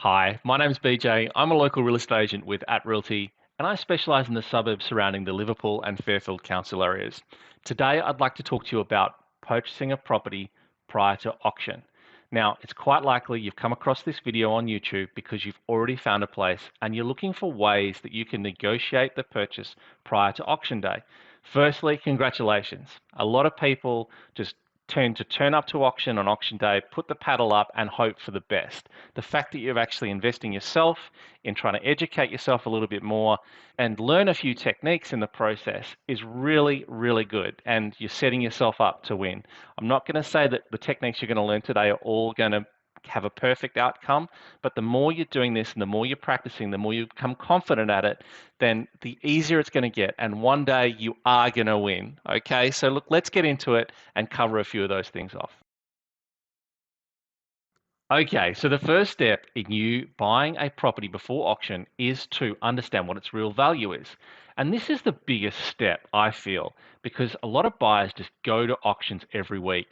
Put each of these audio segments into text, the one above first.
Hi, my name's BJ. I'm a local real estate agent with At Realty, and I specialise in the suburbs surrounding the Liverpool and Fairfield council areas. Today, I'd like to talk to you about purchasing a property prior to auction. Now, it's quite likely you've come across this video on YouTube because you've already found a place and you're looking for ways that you can negotiate the purchase prior to auction day. Firstly, congratulations. A lot of people just tend to turn up to auction on auction day, put the paddle up, and hope for the best. The fact that you're actually investing yourself in trying to educate yourself a little bit more and learn a few techniques in the process is really, really good. And you're setting yourself up to win. I'm not going to say that the techniques you're going to learn today are all going to have a perfect outcome, but the more you're doing this and the more you're practicing, the more you become confident at it, then the easier it's going to get. And one day you are going to win. Okay, so look, let's get into it and cover a few of those things off. Okay, so the first step in you buying a property before auction is to understand what its real value is. And this is the biggest step, I feel, because a lot of buyers just go to auctions every week,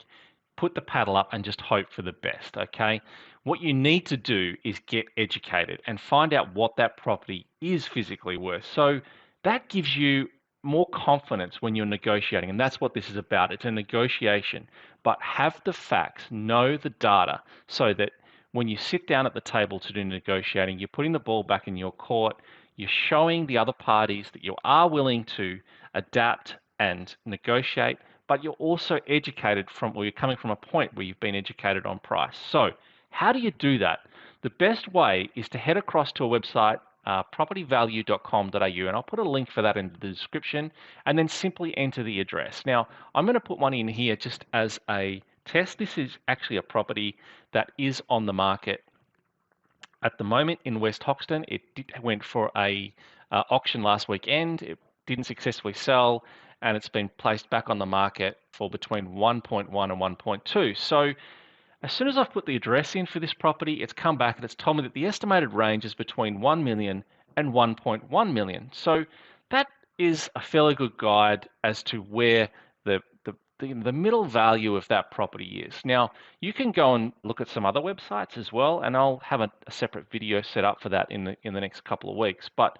put the paddle up, and just hope for the best, okay? What you need to do is get educated and find out what that property is physically worth. So that gives you more confidence when you're negotiating, and that's what this is about. It's a negotiation, but have the facts, know the data, so that when you sit down at the table to do negotiating, you're putting the ball back in your court, you're showing the other parties that you are willing to adapt and negotiate, but you're also educated from, or you're coming from a point where you've been educated on price. So how do you do that? The best way is to head across to a website, propertyvalue.com.au, and I'll put a link for that in the description, and then simply enter the address. Now, I'm going to put one in here just as a test. This is actually a property that is on the market at the moment in West Hoxton. Went for a auction last weekend. It didn't successfully sell, and it's been placed back on the market for between 1.1 and 1.2. So as soon as I've put the address in for this property, it's come back and it's told me that the estimated range is between 1 million and 1.1 million. So that is a fairly good guide as to where the middle value of that property is. Now, you can go and look at some other websites as well, and I'll have a separate video set up for that in the next couple of weeks. But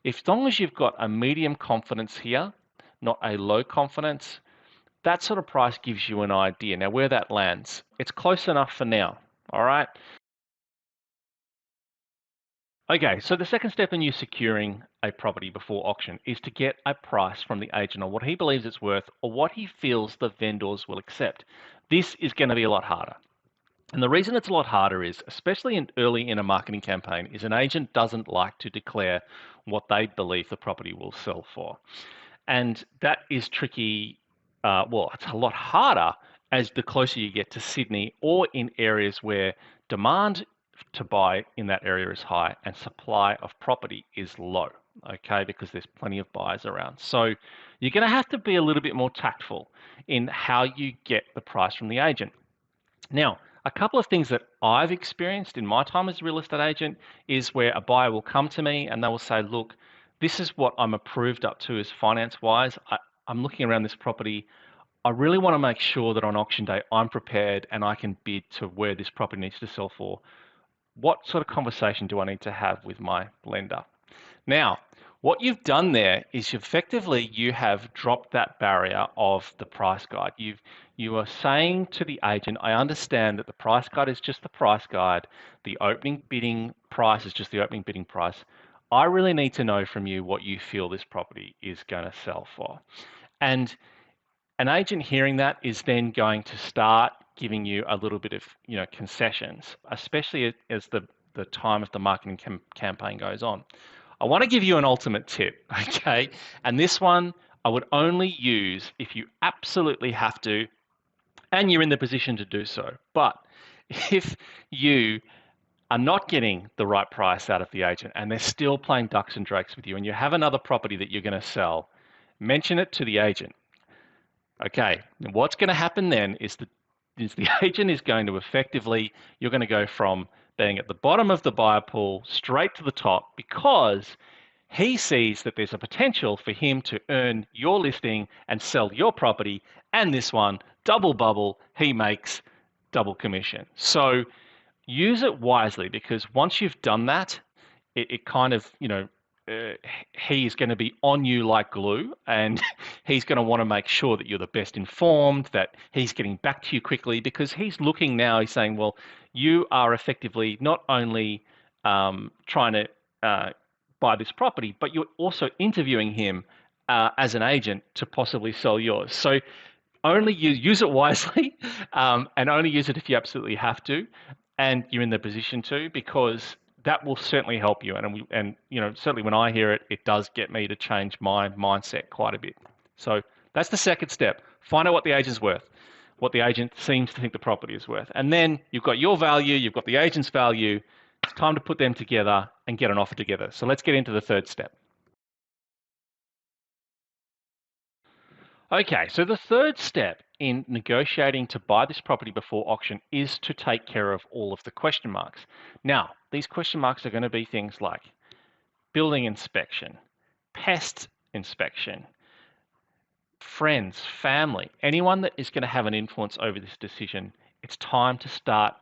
as long as you've got a medium confidence here, not a low confidence, that sort of price gives you an idea. Now, where that lands, it's close enough for now. All right. Okay, so the second step in you securing a property before auction is to get a price from the agent on what he believes it's worth or what he feels the vendors will accept. This is going to be a lot harder. And the reason it's a lot harder is, especially early in a marketing campaign, is an agent doesn't like to declare what they believe the property will sell for. And that is tricky. Well, it's a lot harder as the closer you get to Sydney or in areas where demand to buy in that area is high and supply of property is low, okay, because there's plenty of buyers around. So you're going to have to be a little bit more tactful in how you get the price from the agent. Now, a couple of things that I've experienced in my time as a real estate agent is where a buyer will come to me and they will say, look, this is what I'm approved up to as finance wise. I'm looking around this property. I really want to make sure that on auction day I'm prepared and I can bid to where this property needs to sell for. What sort of conversation do I need to have with my lender? Now, what you've done there is effectively you have dropped that barrier of the price guide. You are saying to the agent, I understand that the price guide is just the price guide. The opening bidding price is just the opening bidding price. I really need to know from you what you feel this property is going to sell for. And an agent hearing that is then going to start giving you a little bit of concessions, especially as the time of the marketing campaign goes on. I want to give you an ultimate tip, okay? And this one I would only use if you absolutely have to and you're in the position to do so. But if you are not getting the right price out of the agent and they're still playing ducks and drakes with you and you have another property that you're going to sell, mention it to the agent. Okay, and what's going to happen then is the agent is going to effectively, you're going to go from being at the bottom of the buyer pool straight to the top because he sees that there's a potential for him to earn your listing and sell your property, and this one, double bubble, he makes double commission. So use it wisely, because once you've done that, it kind of, uh, he's going to be on you like glue, and he's going to want to make sure that you're the best informed, that he's getting back to you quickly, because he's looking now, he's saying, well, you are effectively not only trying to buy this property, but you're also interviewing him as an agent to possibly sell yours. So only use it wisely, and only use it if you absolutely have to, and you're in the position to, because that will certainly help you. And certainly when I hear it, it does get me to change my mindset quite a bit. So that's the second step. Find out what the agent's worth, what the agent seems to think the property is worth, and then you've got your value, you've got the agent's value. It's time to put them together and get an offer together. So let's get into the third step. Okay, so the third step in negotiating to buy this property before auction is to take care of all of the question marks. Now, these question marks are going to be things like building inspection, pest inspection, friends, family, anyone that is going to have an influence over this decision. It's time to start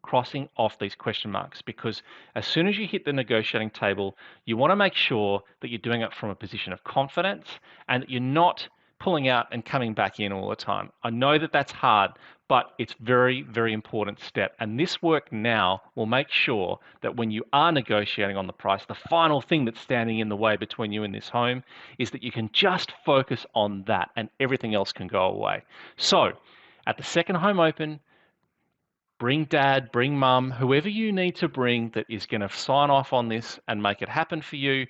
crossing off these question marks, because as soon as you hit the negotiating table, you want to make sure that you're doing it from a position of confidence and that you're not pulling out and coming back in all the time. I know that that's hard, but it's very, very important step. And this work now will make sure that when you are negotiating on the price, the final thing that's standing in the way between you and this home is that you can just focus on that and everything else can go away. So at the second home open, bring dad, bring mum, whoever you need to bring that is going to sign off on this and make it happen for you,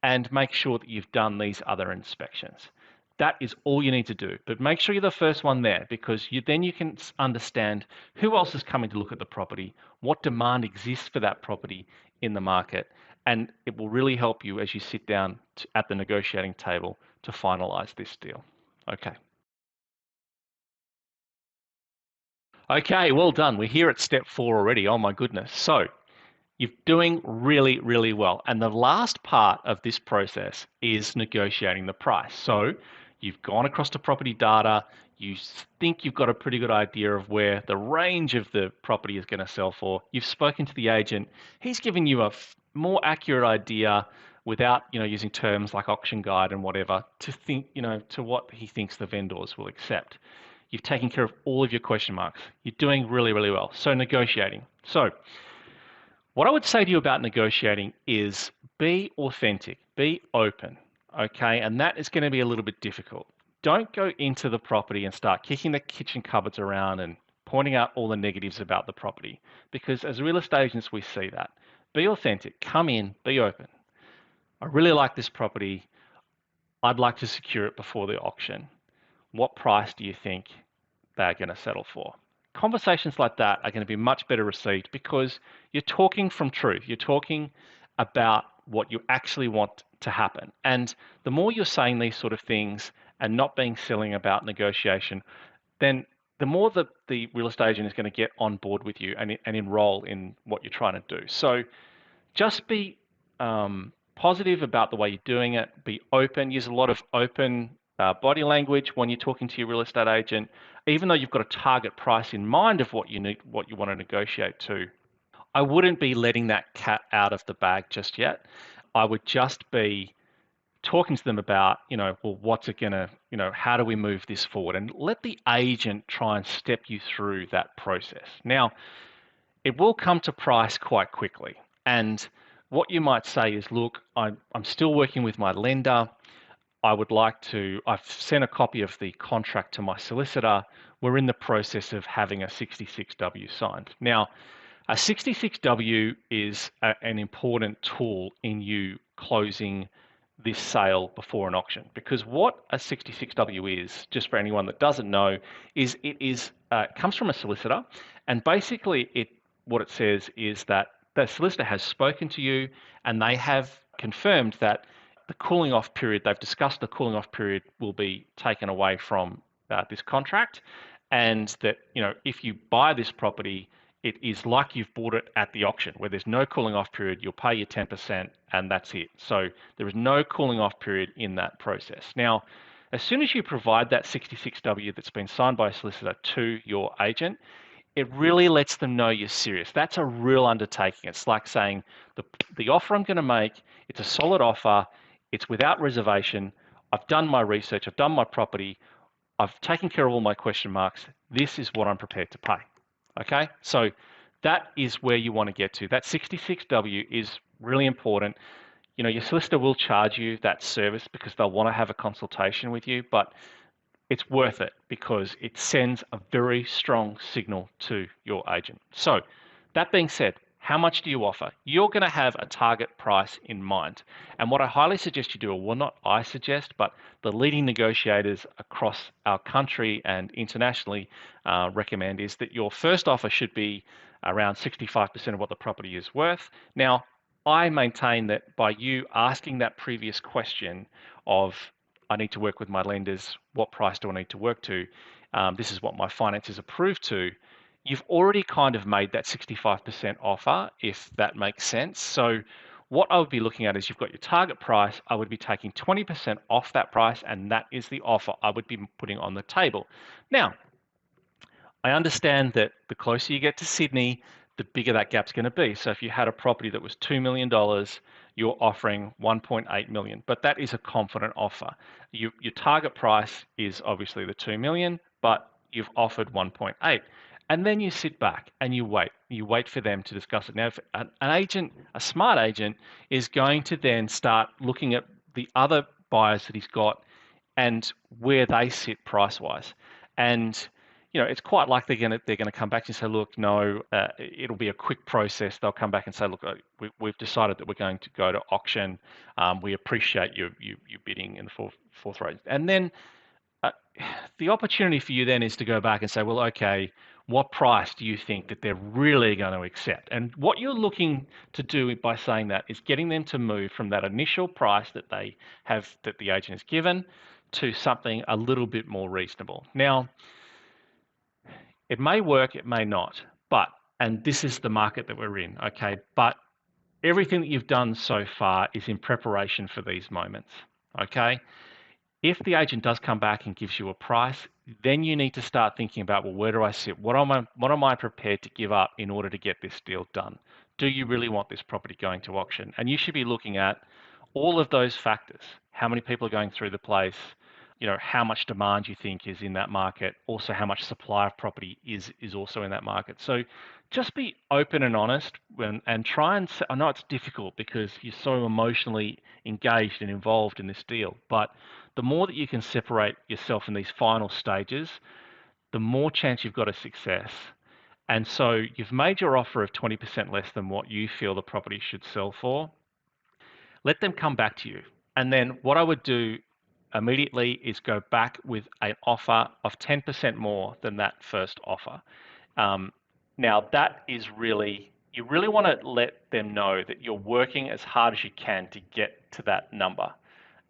and make sure that you've done these other inspections. That is all you need to do. But make sure you're the first one there, because then you can understand who else is coming to look at the property, what demand exists for that property in the market, and it will really help you as you sit down at the negotiating table to finalize this deal. Okay. Okay, well done. We're here at step 4 already. Oh my goodness. So you're doing really, really well. And the last part of this process is negotiating the price. So you've gone across to property data. You think you've got a pretty good idea of where the range of the property is going to sell for. You've spoken to the agent. He's given you a more accurate idea without, using terms like auction guide and whatever to think, to what he thinks the vendors will accept. You've taken care of all of your question marks. You're doing really, really well. So negotiating. So what I would say to you about negotiating is be authentic, be open, okay? And that is going to be a little bit difficult. Don't go into the property and start kicking the kitchen cupboards around and pointing out all the negatives about the property, because as real estate agents, we see that. Be authentic, come in, be open. I really like this property. I'd like to secure it before the auction. What price do you think they're going to settle for? Conversations like that are going to be much better received, because you're talking from truth. You're talking about what you actually want to happen. And the more you're saying these sort of things and not being silly about negotiation, then the more the real estate agent is going to get on board with you and enroll in what you're trying to do. So just be positive about the way you're doing it. Be open. Use a lot of open body language when you're talking to your real estate agent, even though you've got a target price in mind of what you need, what you want to negotiate to. I wouldn't be letting that cat out of the bag just yet. I would just be talking to them about, well, what's it going to, how do we move this forward? And let the agent try and step you through that process. Now, it will come to price quite quickly. And what you might say is, look, I'm still working with my lender. I've sent a copy of the contract to my solicitor. We're in the process of having a 66W signed. Now, a 66W is an important tool in you closing this sale before an auction, because what a 66W is, just for anyone that doesn't know, is it comes from a solicitor, and basically what it says is that the solicitor has spoken to you and they have confirmed that the cooling off period, they've discussed the cooling off period will be taken away from this contract, and that if you buy this property, it is like you've bought it at the auction, where there's no cooling off period. You'll pay your 10% and that's it. So there is no cooling off period in that process. Now, as soon as you provide that 66W that's been signed by a solicitor to your agent, it really lets them know you're serious. That's a real undertaking. It's like saying the offer I'm going to make, it's a solid offer, it's without reservation. I've done my research, I've done my property, I've taken care of all my question marks. This is what I'm prepared to pay. Okay, so that is where you want to get to. That 66W is really important. You know, your solicitor will charge you that service because they'll want to have a consultation with you, but it's worth it because it sends a very strong signal to your agent. So that being said, how much do you offer? You're going to have a target price in mind. And what I highly suggest you do, or well, not I suggest, but the leading negotiators across our country and internationally recommend is that your first offer should be around 65% of what the property is worth. Now, I maintain that by you asking that previous question of, I need to work with my lenders, what price do I need to work to? This is what my finance is approved to. You've already kind of made that 65% offer, if that makes sense. So what I would be looking at is you've got your target price. I would be taking 20% off that price, and that is the offer I would be putting on the table. Now, I understand that the closer you get to Sydney, the bigger that gap's going to be. So if you had a property that was $2 million, you're offering 1.8 million, but that is a confident offer. Your target price is obviously the 2 million, but you've offered 1.8. And then you sit back and you wait for them to discuss it. Now, if an agent, a smart agent, is going to then start looking at the other buyers that he's got and where they sit price wise. And you know, it's quite likely they're gonna come back and say, look, no, it'll be a quick process. They'll come back and say, look, we've decided that we're going to go to auction. We appreciate you bidding in the fourth rate. And then the opportunity for you then is to go back and say, well, okay, what price do you think that they're really going to accept? And what you're looking to do by saying that is getting them to move from that initial price that they have, that the agent has given, to something a little bit more reasonable. Now, it may work, it may not, but, and this is the market that we're in, okay, but everything that you've done so far is in preparation for these moments, okay? If the agent does come back and gives you a price, then you need to start thinking about, well, where do I sit? What am I prepared to give up in order to get this deal done? Do you really want this property going to auction? And you should be looking at all of those factors. How many people are going through the place? You know, how much demand you think is in that market, also how much supply of property is also in that market. So just be open and honest and try and, I know it's difficult because you're so emotionally engaged and involved in this deal, but the more that you can separate yourself in these final stages, the more chance you've got of success. And so you've made your offer of 20% less than what you feel the property should sell for. Let them come back to you. And then what I would do immediately is go back with an offer of 10% more than that first offer. Now that is really, you really want to let them know that you're working as hard as you can to get to that number.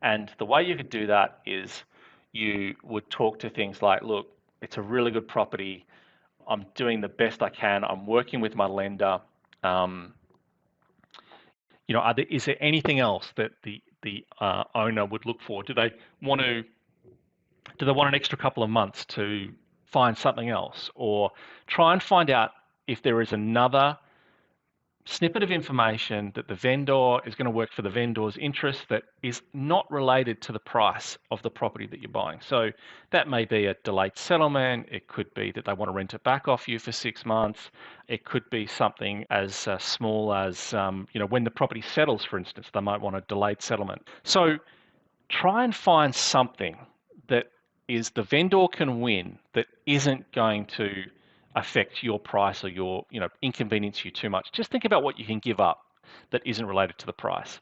And the way you could do that is you would talk to things like, look, it's a really good property. I'm doing the best I can. I'm working with my lender. You know, is there anything else that the owner would look for? Do they want an extra couple of months to find something else, or try and find out if there is another snippet of information that the vendor is going to work for the vendor's interest that is not related to the price of the property that you're buying. So that may be a delayed settlement. It could be that they want to rent it back off you for 6 months. It could be something as small as, you know, when the property settles, for instance, they might want a delayed settlement. So try and find something that is the vendor can win that isn't going to affect your price or your, you know, inconvenience you too much. Just think about what you can give up that isn't related to the price,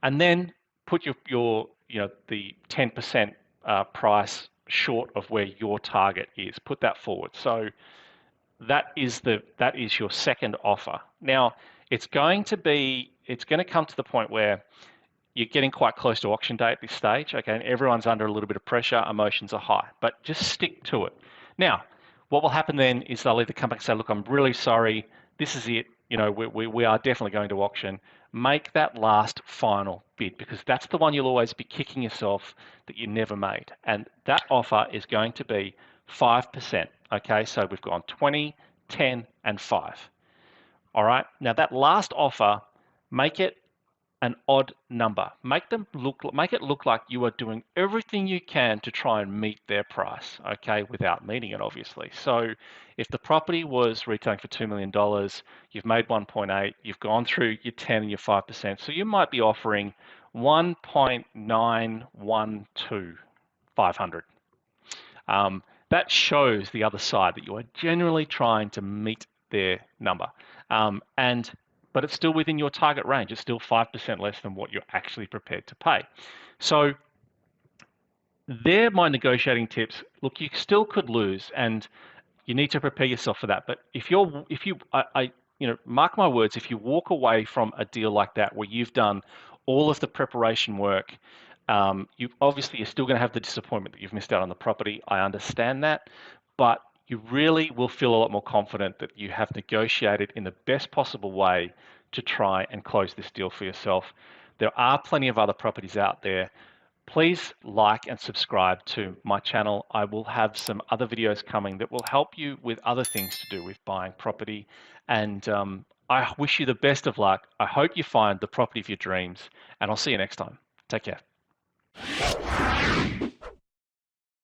and then put your you know, the 10% price short of where your target is. Put that forward. So that is your second offer. Now it's going to come to the point where you're getting quite close to auction day at this stage, okay, and everyone's under a little bit of pressure, emotions are high, but just stick to it. Now, what will happen then is they'll either come back and say, look, I'm really sorry, this is it, you know, we are definitely going to auction. Make that last final bid, because that's the one you'll always be kicking yourself that you never made. And that offer is going to be 5%, okay? So we've gone 20, 10, and 5. All right. Now that last offer, make it an odd number. Make it look like you are doing everything you can to try and meet their price, okay, without meeting it, obviously. So if the property was retailing for $2 million, you've made 1.8, you've gone through your 10 and your 5%. So you might be offering 1.912, 500. That shows the other side that you are generally trying to meet their number. But it's still within your target range. It's still 5% less than what you're actually prepared to pay. So they're my negotiating tips. Look, you still could lose, and you need to prepare yourself for that. But mark my words, if you walk away from a deal like that where you've done all of the preparation work, you're still going to have the disappointment that you've missed out on the property. I understand that, but you really will feel a lot more confident that you have negotiated in the best possible way to try and close this deal for yourself. There are plenty of other properties out there. Please like and subscribe to my channel. I will have some other videos coming that will help you with other things to do with buying property. And I wish you the best of luck. I hope you find the property of your dreams, and I'll see you next time. Take care.